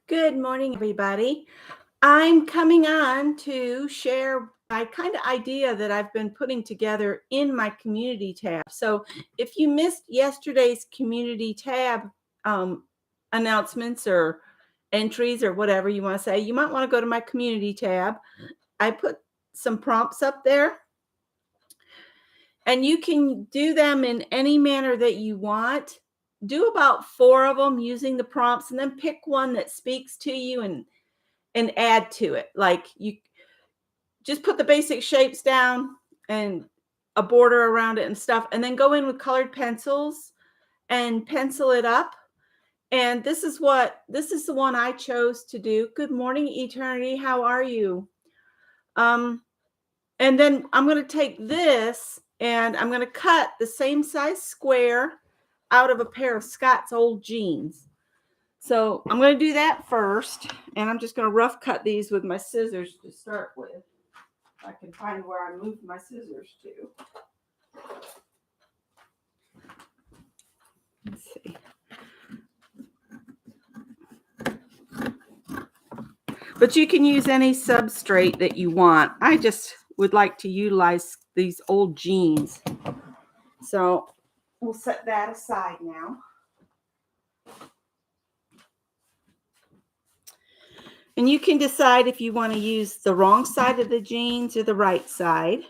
Good morning, everybody. I'm coming on to share my kind of idea that I've been putting together in my community tab. So, if you missed yesterday's community tab um, announcements or entries or whatever you want to say, you might want to go to my community tab. I put some prompts up there, and you can do them in any manner that you want. Do about 4 of them using the prompts, and then pick one that speaks to you and add to it. Like, you just put the basic shapes down and a border around it and stuff, and then go in with colored pencils and pencil it up. And this is the one I chose to do. Good morning, Eternity. How are you? Um, and then I'm going to take this and I'm going to cut the same size square out of a pair of Scott's old jeans. So I'm going to do that first, and I'm just going to rough cut these with my scissors to start with. I can find where I moved my scissors to. Let's see. But you can use any substrate that you want. I just would like to utilize these old jeans. So we'll set that aside now. And you can decide if you want to use the wrong side of the jeans or the right side,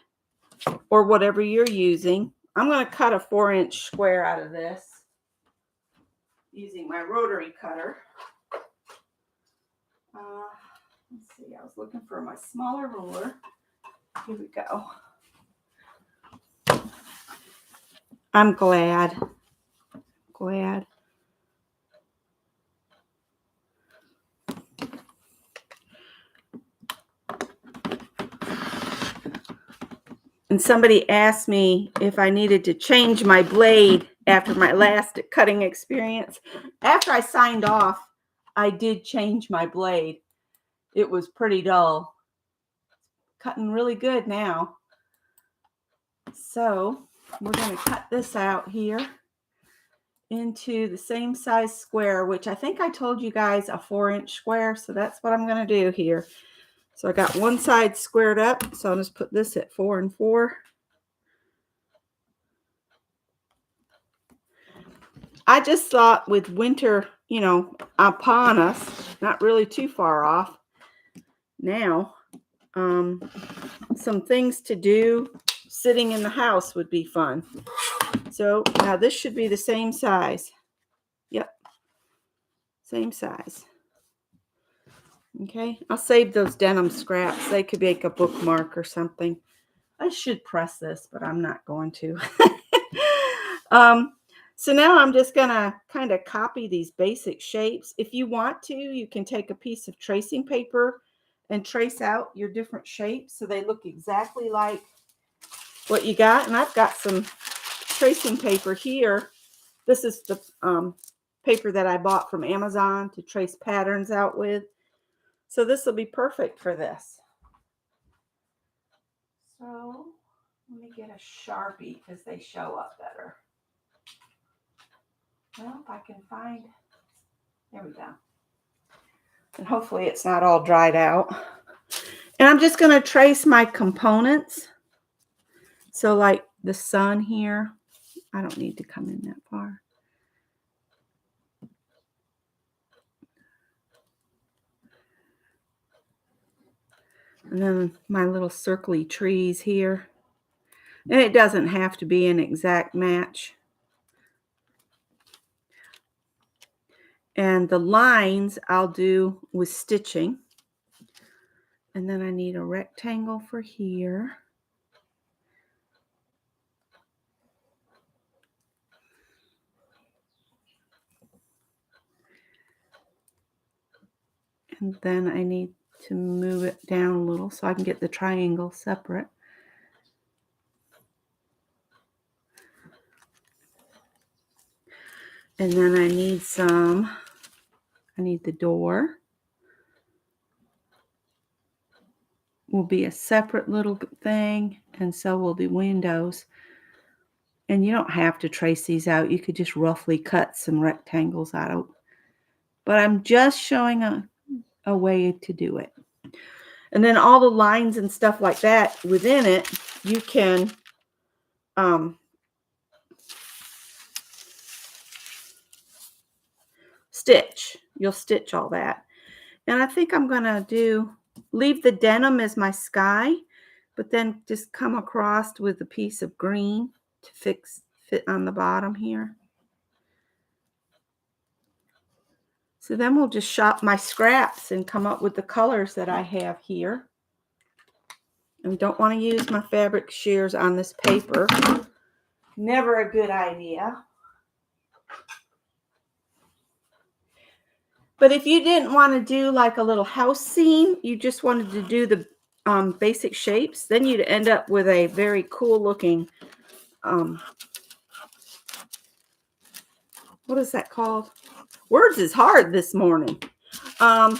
or whatever you're using. I'm going to cut a 4-inch square out of this using my rotary cutter. Let's see, I was looking for my smaller ruler. Here we go. I'm glad. And somebody asked me if I needed to change my blade after my last cutting experience. After I signed off, I did change my blade. It was pretty dull. Cutting really good now. So we're going to cut this out here into the same size square, which I think I told you guys a 4-inch square. So that's what I'm going to do here. So I got one side squared up. So I'll just put this at 4 and 4. I just thought with winter, upon us, not really too far off now, some things to do sitting in the house would be fun. So now this should be the same size. Yep. Same size. Okay. I'll save those denim scraps. They could make a bookmark or something. I should press this, but I'm not going to. So now I'm just going to kind of copy these basic shapes. If you want to, you can take a piece of tracing paper and trace out your different shapes so they look exactly like what you got. And I've got some tracing paper here. This is the paper that I bought from Amazon to trace patterns out with. So this will be perfect for this. So let me get a Sharpie because they show up better. Well, if I can find, there we go. And hopefully it's not all dried out. And I'm just going to trace my components. So like the sun here, I don't need to come in that far. And then my little circly trees here. And it doesn't have to be an exact match. And the lines I'll do with stitching. And then I need a rectangle for here. And then I need to move it down a little so I can get the triangle separate. And then I need the door. Will be a separate little thing, and so will the windows. And you don't have to trace these out. You could just roughly cut some rectangles out but I'm just showing a way to do it. And then all the lines and stuff like that within it, you can stitch. You'll stitch all that. And I think I'm going to leave the denim as my sky, but then just come across with a piece of green to fit on the bottom here. So then we'll just shop my scraps and come up with the colors that I have here. And don't want to use my fabric shears on this paper. Never a good idea. But if you didn't want to do like a little house scene, you just wanted to do the basic shapes, then you'd end up with a very cool looking, what is that called? Words is hard this morning. Oh,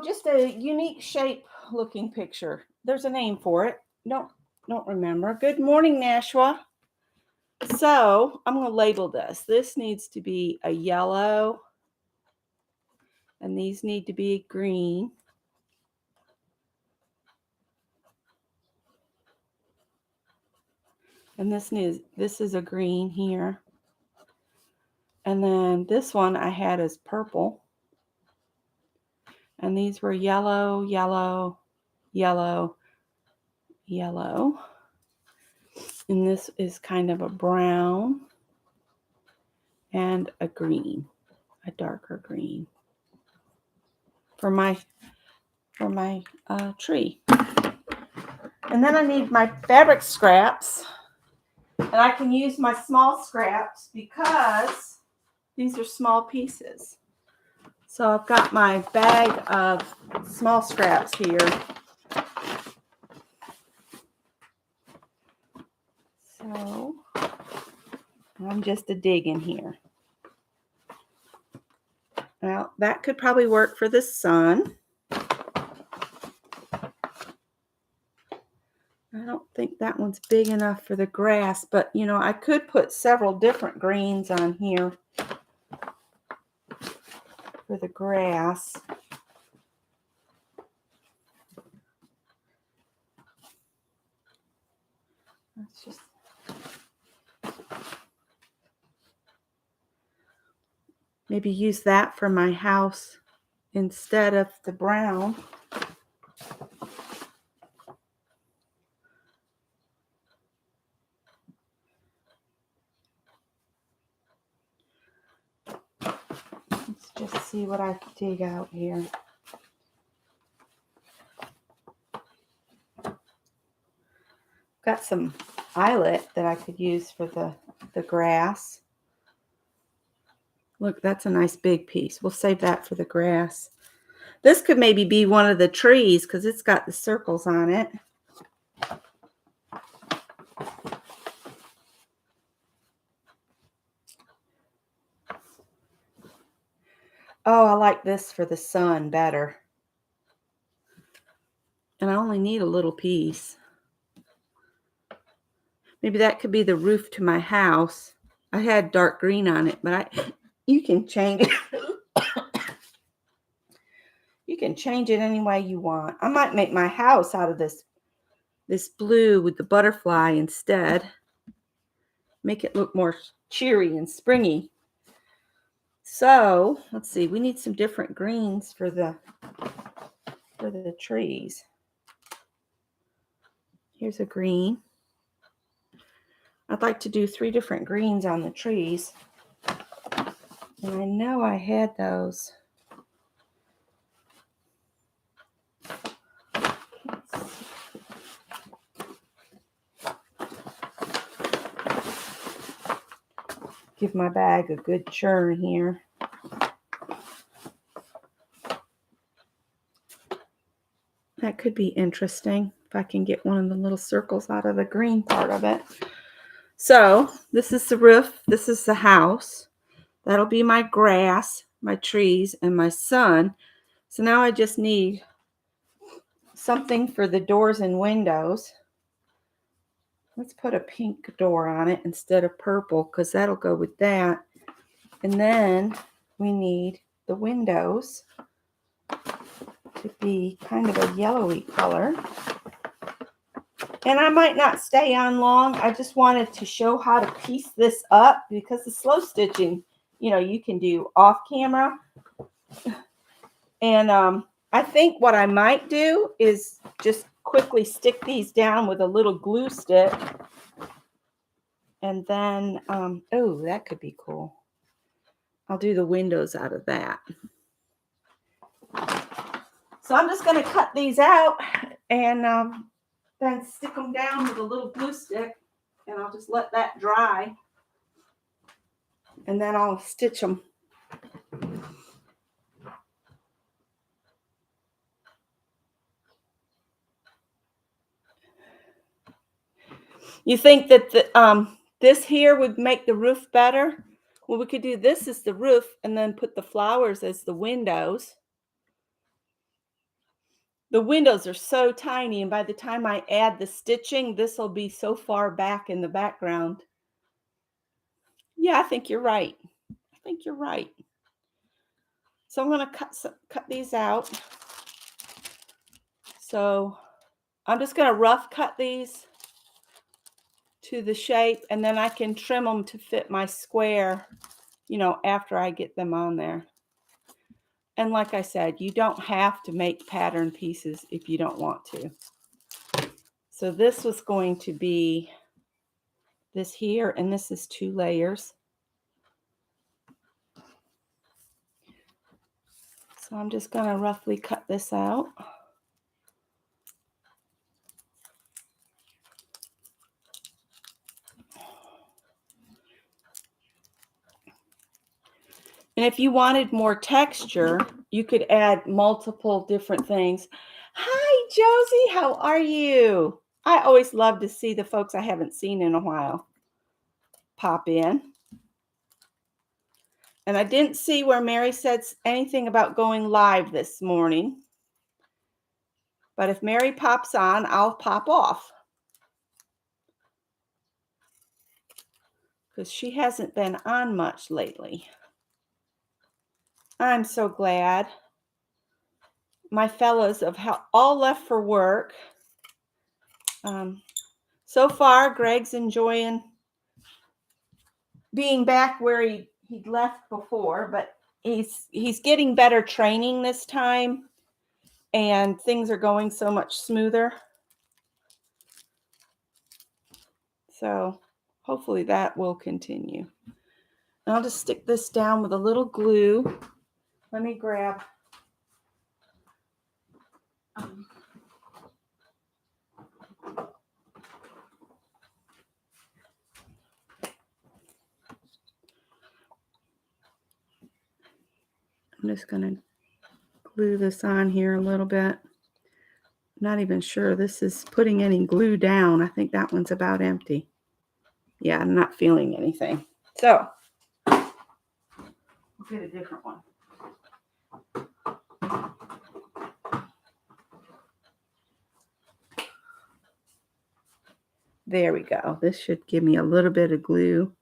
just a unique shape looking picture. There's a name for it. Don't remember. Good morning, Nashua. So I'm going to label this. This needs to be a yellow, and these need to be green. And this is a green here. And then this one I had as purple. And these were yellow, yellow, yellow, yellow. And this is kind of a brown and a green, a darker green for my tree. And then I need my fabric scraps. And I can use my small scraps because these are small pieces. So I've got my bag of small scraps here. So I'm just a digging here. Well, that could probably work for the sun. I don't think that one's big enough for the grass, but you know, I could put several different greens on here for the grass. Let's just maybe use that for my house instead of the brown. Let's just see what I can dig out here. Got some eyelet that I could use for the grass. Look, that's a nice big piece. We'll save that for the grass. This could maybe be one of the trees because it's got the circles on it. Oh, I like this for the sun better. And I only need a little piece. Maybe that could be the roof to my house. I had dark green on it, but you can change it. You can change it any way you want. I might make my house out of this blue with the butterfly instead. Make it look more cheery and springy. So, let's see. We need some different greens for the trees. Here's a green. I'd like to do 3 different greens on the trees. And I know I had those. Give my bag a good churn here. That could be interesting if I can get one of the little circles out of the green part of it. So this is the roof. This is the house. That'll be my grass, my trees, and my sun. So now I just need something for the doors and windows. Let's put a pink door on it instead of purple because that'll go with that. And then we need the windows to be kind of a yellowy color. And I might not stay on long. I just wanted to show how to piece this up because the slow stitching, you know, you can do off camera. And I think what I might do is just quickly stick these down with a little glue stick. And then, oh, that could be cool. I'll do the windows out of that. So I'm just going to cut these out and then stick them down with a little glue stick. And I'll just let that dry. And then I'll stitch them. You think that this here would make the roof better? Well, we could do this as the roof and then put the flowers as the windows. The windows are so tiny, and by the time I add the stitching, this will be so far back in the background. Yeah, I think you're right. I think you're right. So I'm going to cut these out. So I'm just going to rough cut these to the shape, and then I can trim them to fit my square, you know, after I get them on there. And like I said, you don't have to make pattern pieces if you don't want to. So this was going to be this here, and this is 2 layers. So I'm just going to roughly cut this out. And if you wanted more texture, you could add multiple different things. Hi, Josie, how are you? I always love to see the folks I haven't seen in a while pop in. And I didn't see where Mary said anything about going live this morning. But if Mary pops on, I'll pop off. Because she hasn't been on much lately. I'm so glad. My fellows have all left for work. So far, Greg's enjoying being back where he'd left before, but he's getting better training this time, and things are going so much smoother. So hopefully that will continue. And I'll just stick this down with a little glue. Let me grab I'm just going to glue this on here a little bit. Not even sure this is putting any glue down. I think that one's about empty. Yeah, I'm not feeling anything. So we'll get a different one. There we go. This should give me a little bit of glue.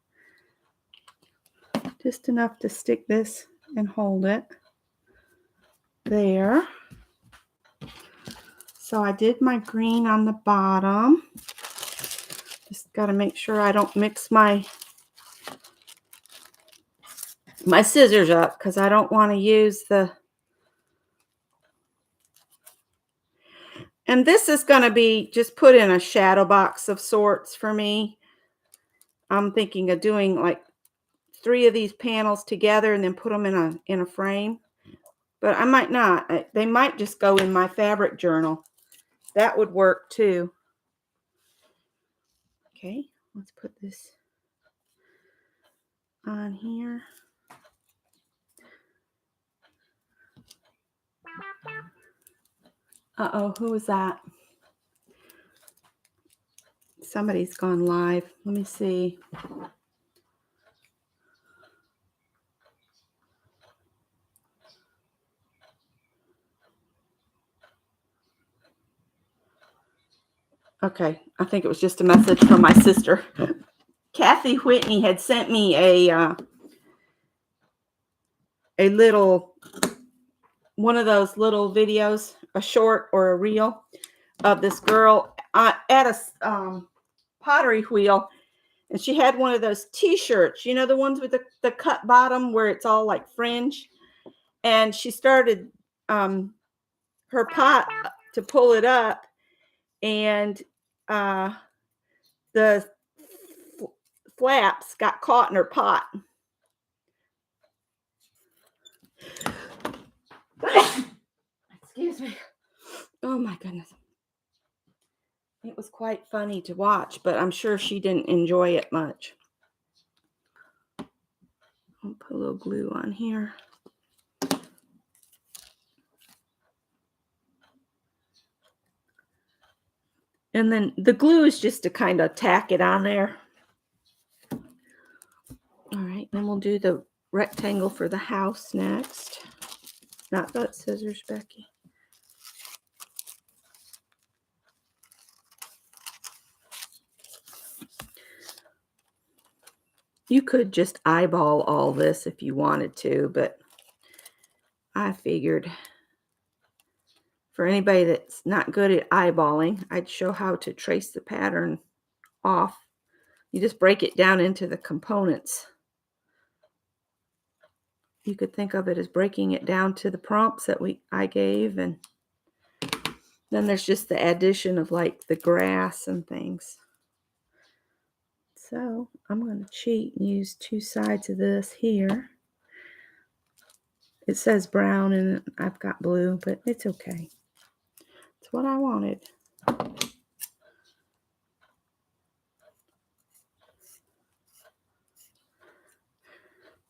Just enough to stick this and hold it. There. So I did my green on the bottom. Just got to make sure I don't mix my scissors up because I don't want to use the... And this is going to be just put in a shadow box of sorts for me. I'm thinking of doing like 3 of these panels together and then put them in a frame. But I might not. They might just go in my fabric journal. That would work too. Okay, let's put this on here. Uh-oh, who was that? Somebody's gone live. Let me see. Okay, I think it was just a message from my sister. Kathy Whitney had sent me a little, one of those little videos, a short or a reel of this girl at a pottery wheel, and she had one of those t-shirts, you know, the ones with the cut bottom where it's all like fringe, and she started her pot to pull it up, and the flaps got caught in her pot. Excuse me. Oh my goodness. It was quite funny to watch, but I'm sure she didn't enjoy it much. I'll put a little glue on here. And then the glue is just to kind of tack it on there. All right, then we'll do the rectangle for the house next. Not that scissors, Becky. You could just eyeball all this if you wanted to, but I figured for anybody that's not good at eyeballing, I'd show how to trace the pattern off. You just break it down into the components. You could think of it as breaking it down to the prompts that I gave, and then there's just the addition of like the grass and things. So I'm going to cheat and use two sides of this here. It says brown and I've got blue, but it's okay. It's what I wanted.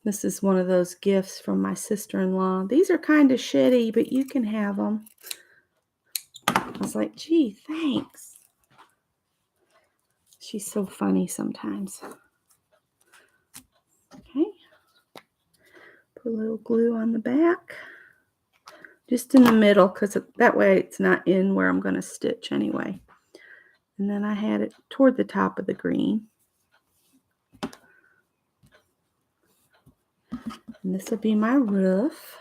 This is one of those gifts from my sister-in-law. These are kind of shitty, but you can have them. I was like, gee, thanks. She's so funny sometimes. Okay. Put a little glue on the back. Just in the middle, because that way it's not in where I'm going to stitch anyway. And then I had it toward the top of the green. And this will be my roof.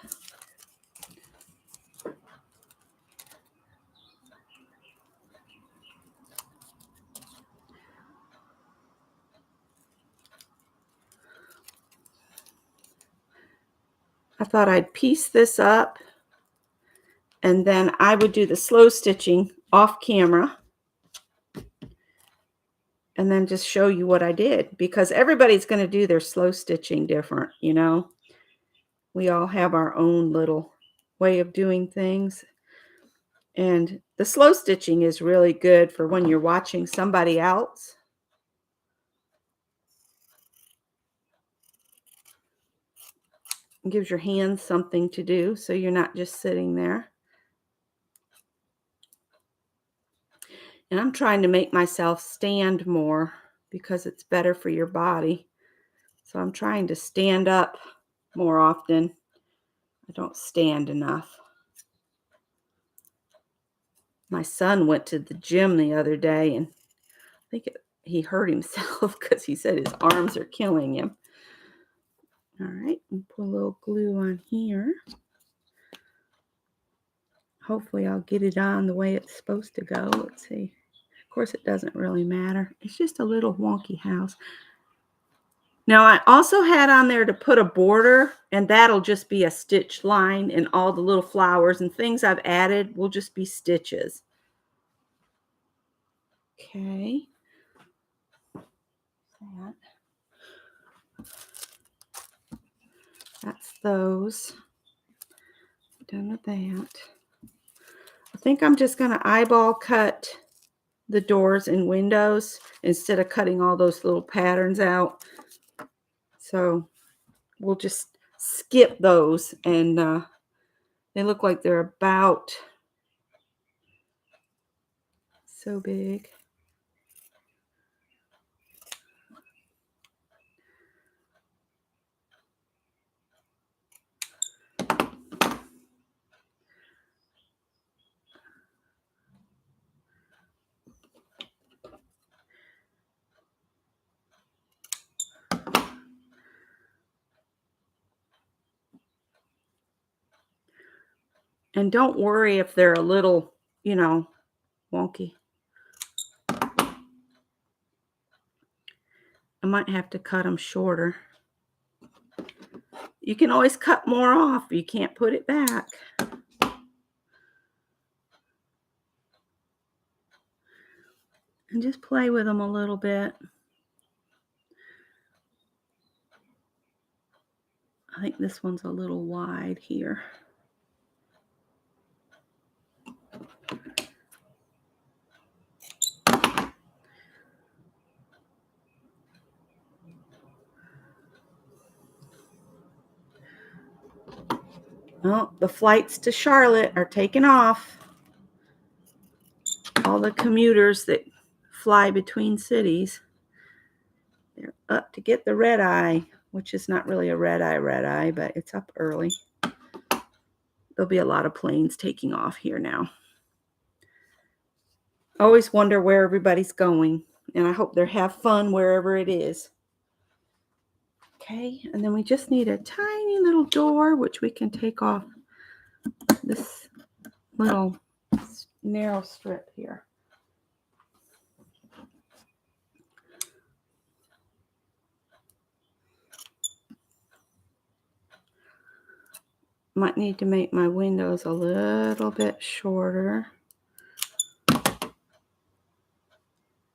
I thought I'd piece this up and then I would do the slow stitching off camera and then just show you what I did, because everybody's going to do their slow stitching different, you know. We all have our own little way of doing things. And the slow stitching is really good for when you're watching somebody else. It gives your hands something to do, so you're not just sitting there. And I'm trying to make myself stand more because it's better for your body. So I'm trying to stand up more often. I don't stand enough. My son went to the gym the other day, and I think he hurt himself because he said his arms are killing him. All right, and put a little glue on here. Hopefully I'll get it on the way it's supposed to go. Let's see. Of course, it doesn't really matter. It's just a little wonky house. Now, I also had on there to put a border, and that'll just be a stitch line, and all the little flowers and things I've added will just be stitches. Okay. That's those. Done with that. I think I'm just going to eyeball cut the doors and windows instead of cutting all those little patterns out. So we'll just skip those, and they look like they're about so big. And don't worry if they're a little, you know, wonky. I might have to cut them shorter. You can always cut more off. You can't put it back. And just play with them a little bit. I think this one's a little wide here. Oh, the flights to Charlotte are taking off. All the commuters that fly between cities, they're up to get the red eye, which is not really a red eye, but it's up early. There'll be a lot of planes taking off here now. I always wonder where everybody's going, and I hope they have fun wherever it is. Okay, and then we just need a tiny little door, which we can take off this little narrow strip here. Might need to make my windows a little bit shorter.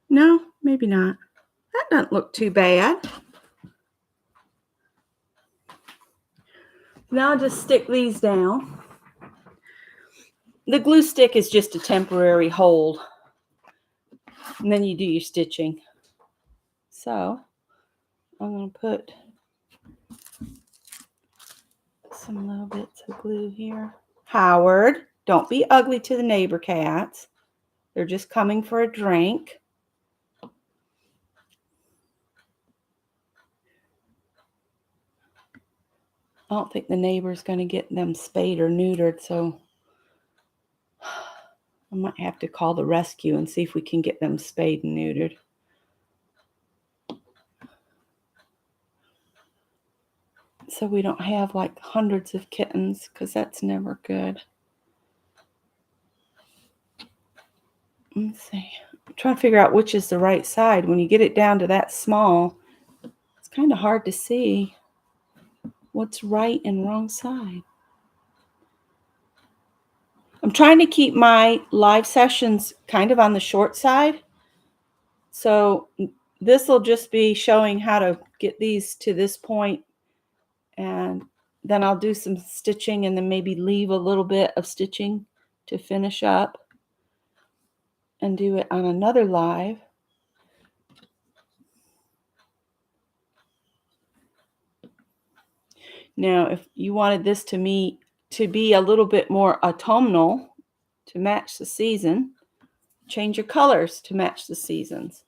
No, maybe not. That doesn't look too bad. Now I'll just stick these down. The glue stick is just a temporary hold. And then you do your stitching. So I'm going to put some little bits of glue here. Howard, don't be ugly to the neighbor cats. They're just coming for a drink. I don't think the neighbor's going to get them spayed or neutered, so I might have to call the rescue and see if we can get them spayed and neutered. So we don't have like hundreds of kittens, because that's never good. Let's see. I'm trying to figure out which is the right side. When you get it down to that small, it's kind of hard to see what's right and wrong side. I'm trying to keep my live sessions kind of on the short side. So this will just be showing how to get these to this point, and then I'll do some stitching and then maybe leave a little bit of stitching to finish up and do it on another live. Now, if you wanted this to be a little bit more autumnal to match the season, change your colors to match the seasons.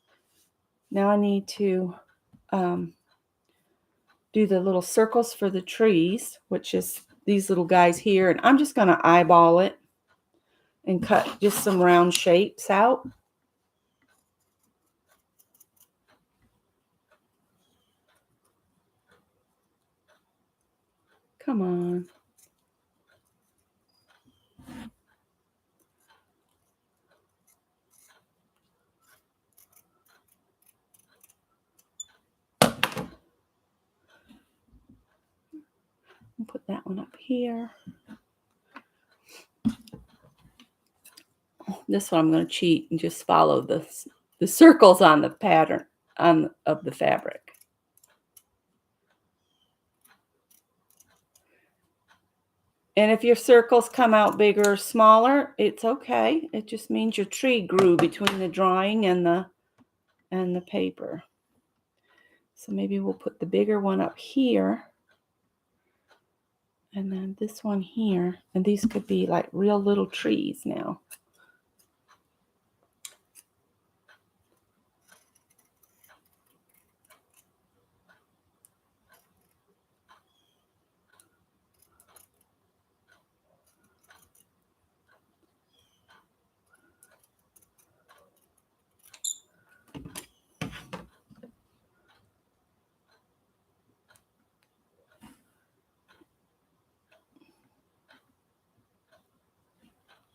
Now I need to do the little circles for the trees, which is these little guys here. And I'm just going to eyeball it and cut just some round shapes out. Come on. I'll put that one up here. This one I'm going to cheat and just follow the circles on the pattern of the fabric. And if your circles come out bigger or smaller, it's okay. It just means your tree grew between the drawing and the paper. So maybe we'll put the bigger one up here. And then this one here. And these could be like real little trees now.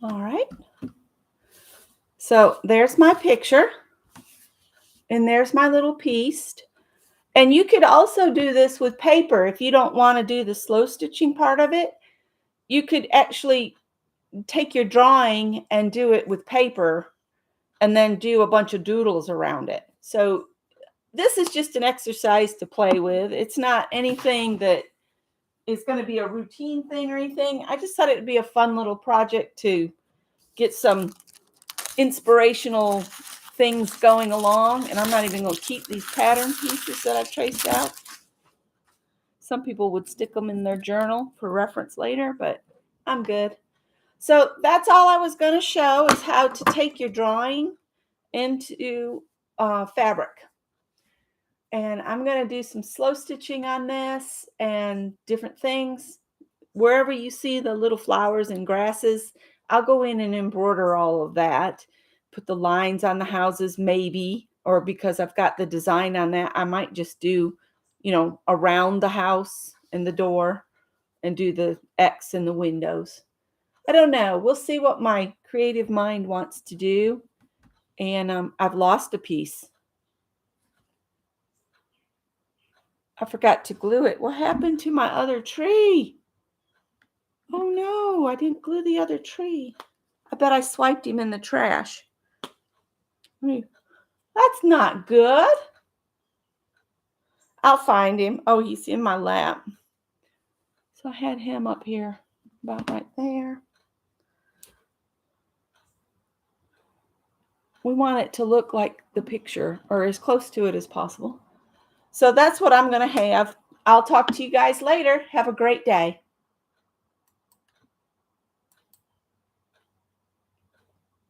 All right. So there's my picture, and there's my little piece. And you could also do this with paper if you don't want to do the slow stitching part of it. You could actually take your drawing and do it with paper and then do a bunch of doodles around it. So this is just an exercise to play with. It's not anything that is going to be a routine thing or anything. I just thought it would be a fun little project to get some inspirational things going along. And I'm not even going to keep these pattern pieces that I've traced out. Some people would stick them in their journal for reference later, but I'm good. So that's all I was going to show, is how to take your drawing into fabric. And I'm going to do some slow stitching on this and different things. Wherever you see the little flowers and grasses, I'll go in and embroider all of that. Put the lines on the houses maybe, or because I've got the design on that, I might just do, around the house and the door and do the X in the windows. I don't know. We'll see what my creative mind wants to do. And I've lost a piece. I forgot to glue it. What happened to my other tree? Oh no, I didn't glue the other tree. I bet I swiped him in the trash. That's not good. I'll find him. Oh, he's in my lap. So I had him up here, about right there. We want it to look like the picture, or as close to it as possible. So that's what I'm going to have. I'll talk to you guys later. Have a great day.